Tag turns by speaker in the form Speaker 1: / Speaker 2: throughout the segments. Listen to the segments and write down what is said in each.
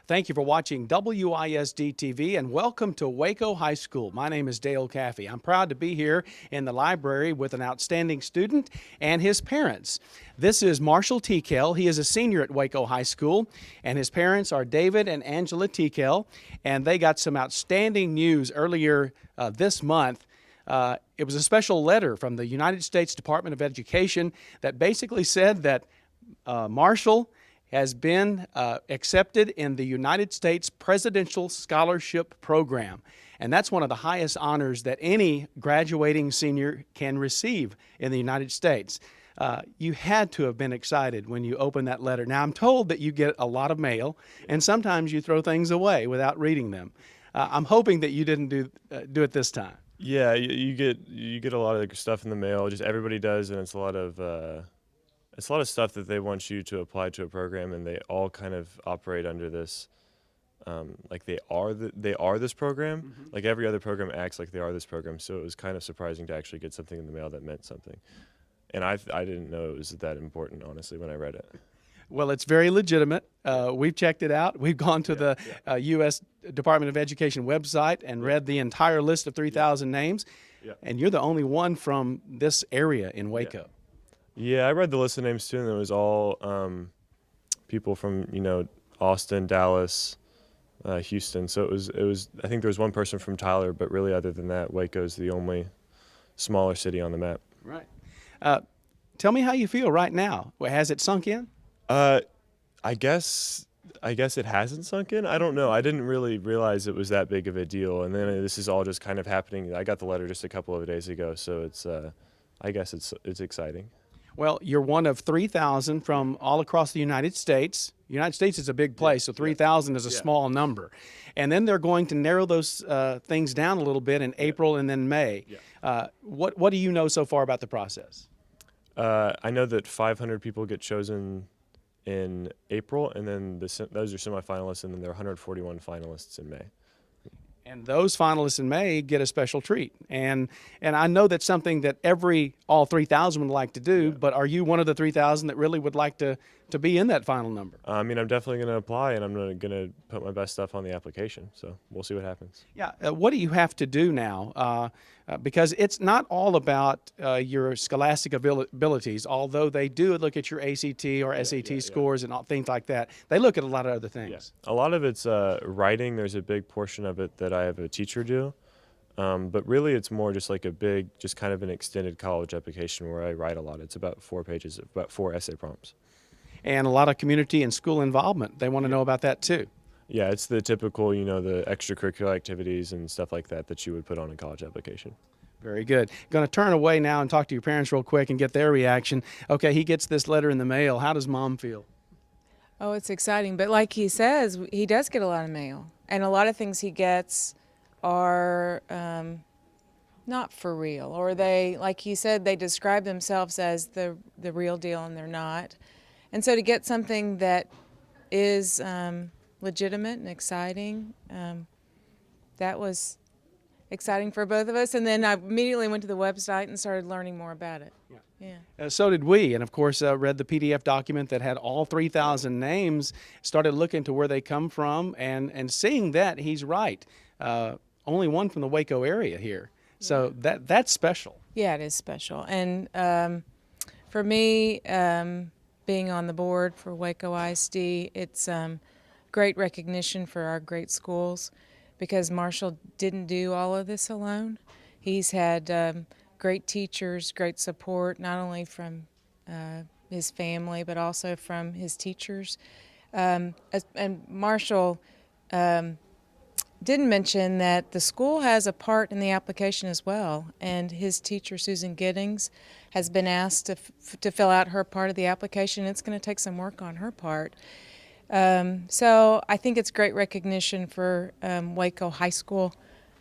Speaker 1: Thank you for watching WISD TV and welcome to Waco High School. My name is Dale Caffey. I'm proud to be here in the library with an outstanding student and his parents. This is Marshall Tekell. He is a senior at Waco High School, and his parents are David and Angela Tekell, and they got some outstanding news earlier this month. It was a special letter from the United States Department of Education that basically said that Marshall has been accepted in the United States Presidential Scholarship Program. And that's one of the highest honors that any graduating senior can receive in the United States. You had to have been excited when you opened that letter. Now, I'm told that you get a lot of mail, and sometimes you throw things away without reading them. I'm hoping that you didn't do it this time.
Speaker 2: Yeah, you get a lot of stuff in the mail. Just everybody does, and it's a lot of stuff that they want you to apply to a program, and they all kind of operate under this, like they are this program.
Speaker 1: Mm-hmm.
Speaker 2: Like every other program acts like they are this program. So it was kind of surprising to actually get something in the mail that meant something, and I didn't know it was that important, honestly, when I read it.
Speaker 1: Well, it's very legitimate. We've checked it out. We've gone to the U.S. Department of Education website and read the entire list of 3,000 names, and you're the only one from this area in Waco.
Speaker 2: Yeah, I read the list of names too, and it was all people from Austin, Dallas, Houston. So it was. I think there was one person from Tyler, but really, other than that, Waco's the only smaller city on the map.
Speaker 1: Right. Tell me how you feel right now. Has it sunk in?
Speaker 2: I guess it hasn't sunk in. I don't know. I didn't really realize it was that big of a deal, and then this is all just kind of happening. I got the letter just a couple of days ago, so it's. I guess it's exciting.
Speaker 1: Well, you're one of 3,000 from all across the United States. The United States is a big place, so 3,000 is a small number. And then they're going to narrow those things down a little bit in April and then May. What do you know so far about the process?
Speaker 2: I know that 500 people get chosen in April, and then those are semifinalists, and then there are 141 finalists in May.
Speaker 1: And those finalists in May get a special treat. And I know that's something that all 3,000 would like to do, but are you one of the 3,000 that really would like to be in that final number?
Speaker 2: I mean, I'm definitely going to apply, and I'm going to put my best stuff on the application, so we'll see what happens.
Speaker 1: Yeah, what do you have to do now? Because it's not all about your scholastic abilities, although they do look at your ACT or SAT scores and things like that. They look at a lot of other things.
Speaker 2: A lot of it's writing. There's a big portion of it that I have a teacher do. But really it's more just like just kind of an extended college application where I write a lot. It's about 4 pages, about 4 essay prompts.
Speaker 1: And a lot of community and school involvement. They want to know about that too.
Speaker 2: Yeah, it's the typical, the extracurricular activities and stuff like that you would put on a college application.
Speaker 1: Very good. Going to turn away now and talk to your parents real quick and get their reaction. Okay, he gets this letter in the mail. How does Mom feel?
Speaker 3: Oh, it's exciting. But like he says, he does get a lot of mail. And a lot of things he gets are not for real. Or they, like he said, they describe themselves as the real deal, and they're not. And so to get something that is legitimate and exciting, that was exciting for both of us. And then I immediately went to the website and started learning more about it.
Speaker 1: So did we, and of course read the PDF document that had all 3,000 names, started looking to where they come from, and seeing that he's right. Only one from the Waco area here. So that's special.
Speaker 3: Yeah, it is special. And for me, being on the board for Waco ISD, it's great recognition for our great schools, because Marshall didn't do all of this alone. He's had great teachers, great support, not only from his family, but also from his teachers. And Marshall didn't mention that the school has a part in the application as well, and his teacher, Susan Giddings, has been asked to fill out her part of the application. It's going to take some work on her part. So I think it's great recognition for Waco High School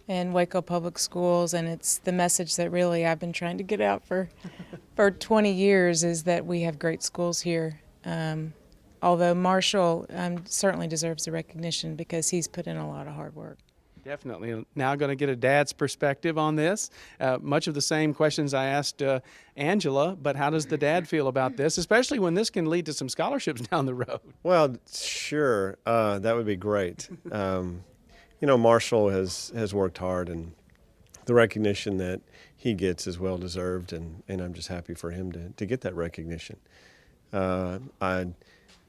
Speaker 3: and Waco Public Schools, and it's the message that really I've been trying to get out for 20 years, is that we have great schools here. Although Marshall certainly deserves the recognition because he's put in a lot of hard work.
Speaker 1: Definitely. Now going to get a dad's perspective on this. Much of the same questions I asked Angela, but how does the dad feel about this, especially when this can lead to some scholarships down the road?
Speaker 4: Well, sure, that would be great. Marshall has worked hard, and the recognition that he gets is well deserved, and I'm just happy for him to get that recognition.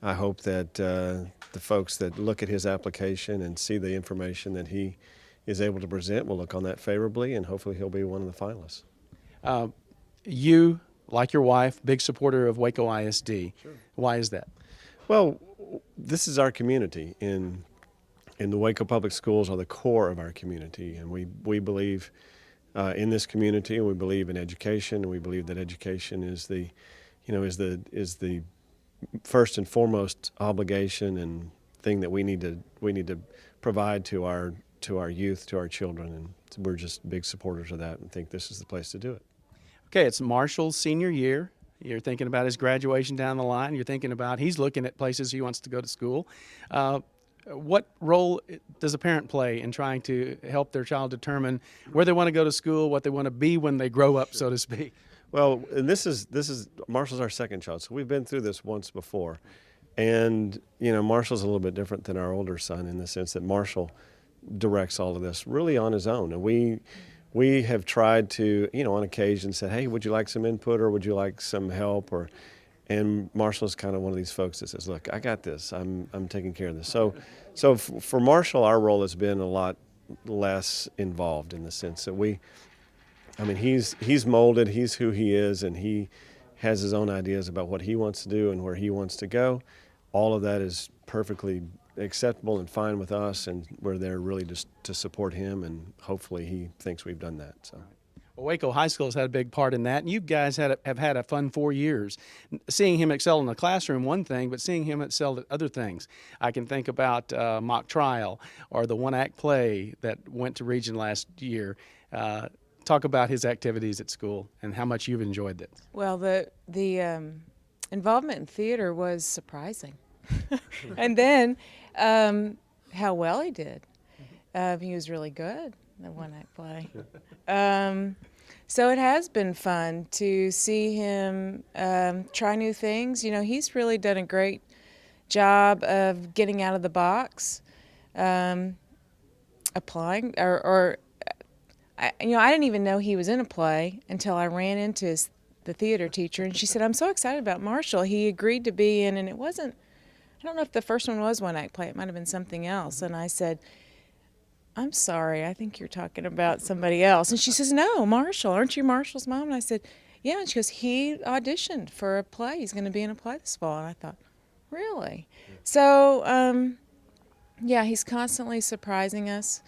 Speaker 4: I hope that the folks that look at his application and see the information that he is able to present will look on that favorably, and hopefully he'll be one of the finalists.
Speaker 1: You, like your wife, big supporter of Waco ISD. Sure. Why is that?
Speaker 4: Well, this is our community, and the Waco Public Schools are the core of our community, and we believe in this community, and we believe in education, and we believe that education is the first and foremost obligation and thing that we need to provide to our youth, to our children, and we're just big supporters of that and think this is the place to do it.
Speaker 1: Okay, it's Marshall's senior year. You're thinking about his graduation down the line. You're thinking about he's looking at places he wants to go to school. What role does a parent play in trying to help their child determine where they want to go to school, what they want to be when they grow up, so to speak?
Speaker 4: Well, and this is Marshall's our second child, so we've been through this once before, and Marshall's a little bit different than our older son in the sense that Marshall directs all of this really on his own, and we have tried to on occasion said, hey, would you like some input or would you like some help, and Marshall's kind of one of these folks that says, look, I got this, I'm taking care of this. So for Marshall, our role has been a lot less involved in the sense that he's molded, he's who he is, and he has his own ideas about what he wants to do and where he wants to go. All of that is perfectly acceptable and fine with us, and we're there really just to support him, and hopefully he thinks we've done that. So.
Speaker 1: Well, Waco High School has had a big part in that, and you guys have had a fun 4 years. Seeing him excel in the classroom, one thing, but seeing him excel at other things. I can think about mock trial or the one-act play that went to region last year. Talk about his activities at school and how much you've enjoyed it.
Speaker 3: Well, the involvement in theater was surprising. And then how well he did. He was really good in the one-act play. So it has been fun to see him try new things. He's really done a great job of getting out of the box, applying, I didn't even know he was in a play until I ran into the theater teacher, and she said, I'm so excited about Marshall. He agreed to be in, and it wasn't, I don't know if the first one was one-act play. It might have been something else. And I said, I'm sorry, I think you're talking about somebody else. And she says, no, Marshall, aren't you Marshall's mom? And I said, yeah. And she goes, he auditioned for a play. He's going to be in a play this fall. And I thought, really? Yeah. So, he's constantly surprising us.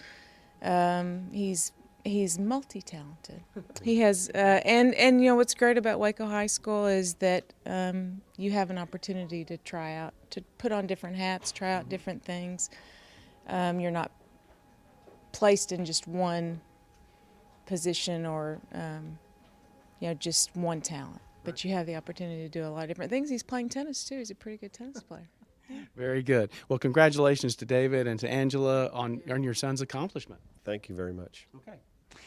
Speaker 3: He's multi-talented. He has, and what's great about Waco High School is that you have an opportunity to try out, to put on different hats, try out different things. You're not placed in just one position or, just one talent, but you have the opportunity to do a lot of different things. He's playing tennis too. He's a pretty good tennis player.
Speaker 1: Very good. Well, congratulations to David and to Angela on your son's accomplishment.
Speaker 4: Thank you very much.
Speaker 1: Okay.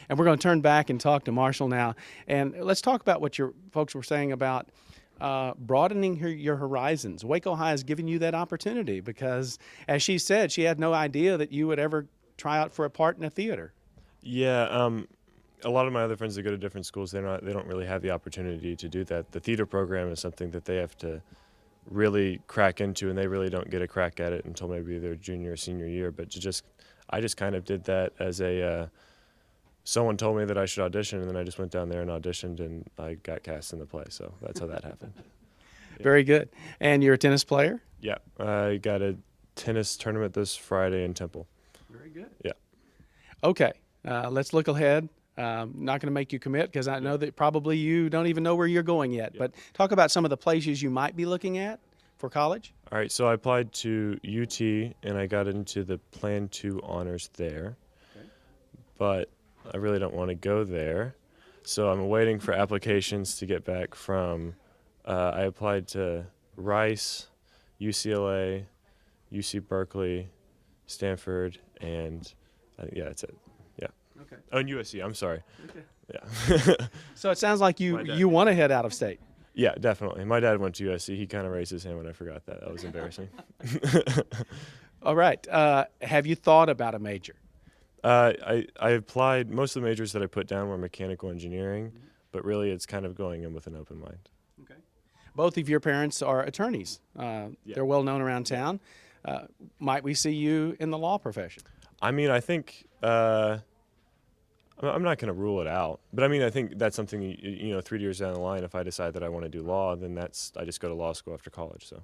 Speaker 1: And we're going to turn back and talk to Marshall now. And let's talk about what your folks were saying about broadening your horizons. Waco High has given you that opportunity because, as she said, she had no idea that you would ever try out for a part in a theater.
Speaker 2: Yeah, a lot of my other friends that go to different schools, they don't really have the opportunity to do that. The theater program is something that they have to really crack into, and they really don't get a crack at it until maybe their junior or senior year. But I just kind of did that as someone told me that I should audition, and then I just went down there and auditioned, and I got cast in the play. So that's how that happened. Yeah.
Speaker 1: Very good. And you're a tennis player?
Speaker 2: Yeah, I got a tennis tournament this Friday in Temple.
Speaker 1: Very good.
Speaker 2: Yeah.
Speaker 1: Okay, let's look ahead. Not going to make you commit because I know that probably you don't even know where you're going yet. Yeah. But talk about some of the places you might be looking at for college.
Speaker 2: All right, so I applied to UT, and I got into the Plan 2 honors there. Okay. But I really don't want to go there. So I'm waiting for applications to get back from, I applied to Rice, UCLA, UC Berkeley, Stanford, and Yeah, that's it. Yeah.
Speaker 1: Okay.
Speaker 2: Oh, and USC. I'm sorry.
Speaker 1: Okay.
Speaker 2: Yeah.
Speaker 1: So it sounds like
Speaker 2: My dad.
Speaker 1: you want to head out of state.
Speaker 2: Yeah, definitely. My dad went to USC. He kind of raised his hand when I forgot that. That was embarrassing.
Speaker 1: All right. Have you thought about a major?
Speaker 2: I applied. Most of the majors that I put down were mechanical engineering, but really it's kind of going in with an open mind.
Speaker 1: Okay. Both of your parents are attorneys. They're well known around town. Might we see you in the law profession?
Speaker 2: I mean, I think I'm not going to rule it out, but I mean, I think that's something, 3 years down the line, if I decide that I want to do law, then I just go to law school after college. So.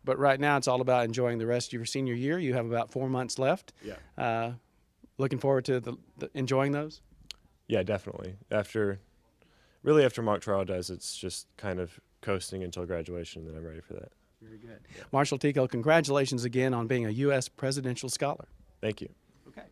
Speaker 1: But right now, it's all about enjoying the rest of your senior year. You have about 4 months left.
Speaker 2: Yeah.
Speaker 1: Looking forward to enjoying those?
Speaker 2: Yeah, definitely. After mock trial does, it's just kind of coasting until graduation, and then I'm ready for that.
Speaker 1: Very good. Marshall Tekell, congratulations again on being a U.S. Presidential Scholar.
Speaker 2: Thank you.
Speaker 1: Okay.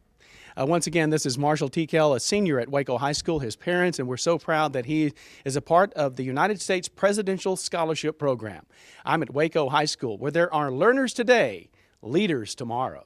Speaker 1: Once again, this is Marshall Tekell, a senior at Waco High School, his parents, and we're so proud that he is a part of the United States Presidential Scholarship Program. I'm at Waco High School, where there are learners today, leaders tomorrow.